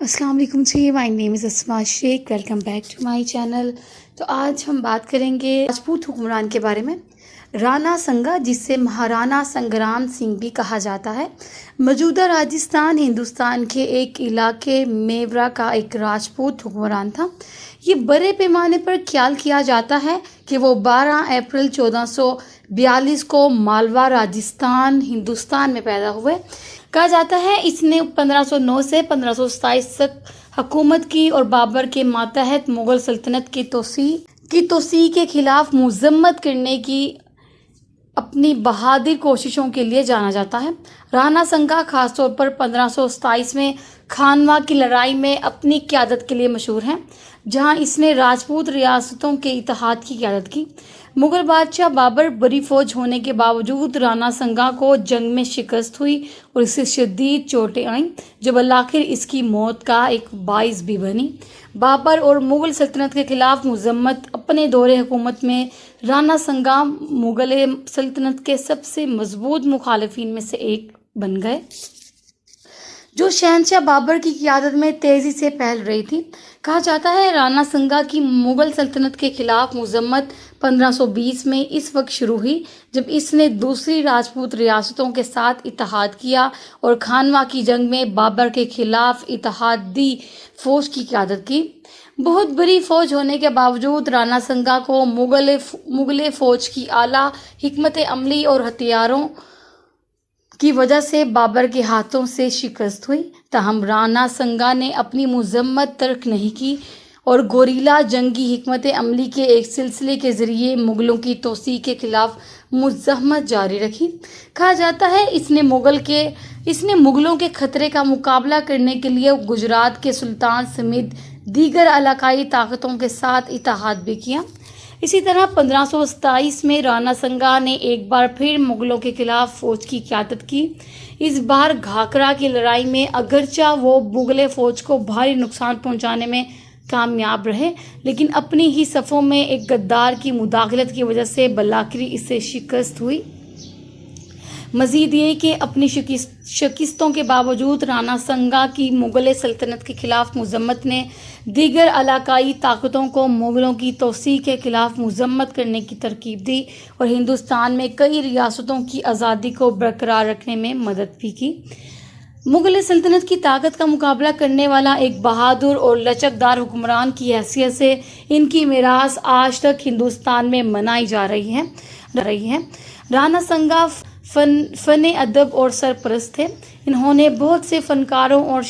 السلام علیکم جی، مائی نیم is Asma Sheikh, welcome back to my channel. تو آج ہم بات کریں گے راجپوت حکمران کے بارے میں، رانا سنگا، جسے مہارانا سنگرام سنگھ بھی کہا جاتا ہے، موجودہ راجستھان ہندوستان کے ایک علاقے میورا کا ایک راجپوت حکمران تھا۔ یہ بڑے پیمانے پر خیال کیا جاتا ہے کہ وہ 12 اپریل 1442 کو مالوا راجستھان ہندوستان میں پیدا ہوئے۔ کہا جاتا ہے اس نے 1509 سے 1527 تک حکومت کی اور بابر کے ماتحت مغل سلطنت کی توسیع کے خلاف مذمت کرنے کی اپنی بہادر کوششوں کے لیے جانا جاتا ہے۔ رانا سنگا خاص طور پر 1527 میں کھانوا کی لڑائی میں اپنی قیادت کے لیے مشہور ہے، جہاں اس نے راجپوت ریاستوں کے اتحاد کی قیادت کی۔ مغل بادشاہ بابر بڑی فوج ہونے کے باوجود رانا سنگا کو جنگ میں شکست ہوئی اور اسے شدید چوٹیں آئیں، جو بالآخر اس کی موت کا ایک باعث بھی بنی۔ بابر اور مغل سلطنت کے خلاف مذمت اپنے دور حکومت میں رانا سنگا مغل سلطنت کے سب سے مضبوط مخالفین میں سے ایک بن گئے، جو شہنشاہ بابر کی قیادت میں تیزی سے پھیل رہی تھی۔ کہا جاتا ہے رانا سنگا کی مغل سلطنت کے خلاف مذمت 1520 میں اس وقت شروع ہوئی جب اس نے دوسری راجپوت ریاستوں کے ساتھ اتحاد کیا اور کھانوا کی جنگ میں بابر کے خلاف اتحادی فوج کی قیادت کی۔ بہت بڑی فوج ہونے کے باوجود رانا سنگا کو مغل فوج کی اعلیٰ حکمت عملی اور ہتھیاروں کی وجہ سے بابر کے ہاتھوں سے شکست ہوئی۔ تاہم رانا سنگا نے اپنی مذمت ترک نہیں کی اور گوریلا جنگی حکمت عملی کے ایک سلسلے کے ذریعے مغلوں کی توسیع کے خلاف مزاحمت جاری رکھی۔ کہا جاتا ہے اس نے مغلوں کے خطرے کا مقابلہ کرنے کے لیے گجرات کے سلطان سمیت دیگر علاقائی طاقتوں کے ساتھ اتحاد بھی کیا۔ اسی طرح 1527 میں رانا سنگا نے ایک بار پھر مغلوں کے خلاف فوج کی قیادت کی۔ اس بار گھاگرا کی لڑائی میں اگرچہ وہ مغل فوج کو بھاری نقصان پہنچانے میں کامیاب رہے، لیکن اپنی ہی صفوں میں ایک غدار کی مداخلت کی وجہ سے بالآخر اسے شکست ہوئی۔ مزید یہ کہ اپنی شکستوں کے باوجود رانا سنگا کی مغل سلطنت کے خلاف مذمت نے دیگر علاقائی طاقتوں کو مغلوں کی توسیع کے خلاف مذمت کرنے کی ترغیب دی اور ہندوستان میں کئی ریاستوں کی آزادی کو برقرار رکھنے میں مدد بھی کی۔ مغل سلطنت کی طاقت کا مقابلہ کرنے والا ایک بہادر اور لچکدار حکمران کی حیثیت سے ان کی میراث آج تک ہندوستان میں منائی جا رہی ہے۔ رانا سنگا فن ادب اور سرپرست تھے۔ انہوں نے بہت سے فنکاروں اور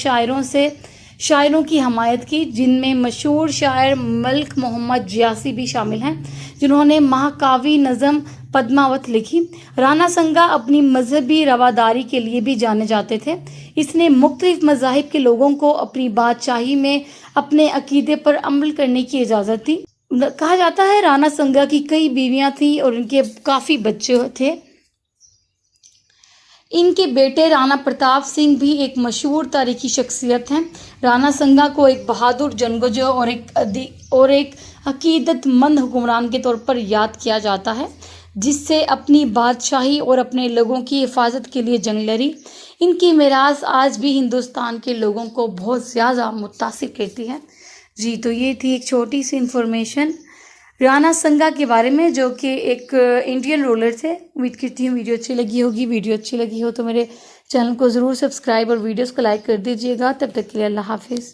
شاعروں کی حمایت کی، جن میں مشہور شاعر ملک محمد جیاسی بھی شامل ہیں، جنہوں نے مہاکاوی نظم پدماوت لکھی۔ رانا سنگا اپنی مذہبی رواداری کے لیے بھی جانے جاتے تھے۔ اس نے مختلف مذاہب کے لوگوں کو اپنی بادشاہی میں اپنے عقیدے پر عمل کرنے کی اجازت دی۔ کہا جاتا ہے رانا سنگا کی کئی بیویاں تھیں اور ان کے کافی بچے تھے۔ ان کے بیٹے رانا پرتاپ سنگھ بھی ایک مشہور تاریخی شخصیت ہیں۔ رانا سنگا کو ایک بہادر جنگجو اور ایک عقیدت مند حکمران کے طور پر یاد کیا جاتا ہے، جس سے اپنی بادشاہی اور اپنے لوگوں کی حفاظت کے لیے جنگ لڑی۔ ان کی میراث آج بھی ہندوستان کے لوگوں کو بہت زیادہ متاثر کرتی ہے۔ جی تو یہ تھی ایک چھوٹی سی انفارمیشن رانا سنگا کے بارے میں، جو کہ ایک انڈین رولر تھے۔ امید کرتی ہوں ویڈیو اچھی لگی ہوگی۔ ویڈیو اچھی لگی ہو تو میرے چینل کو ضرور سبسکرائب اور ویڈیوز کو لائک کر دیجیے گا۔ تب تک کے لیے اللہ حافظ۔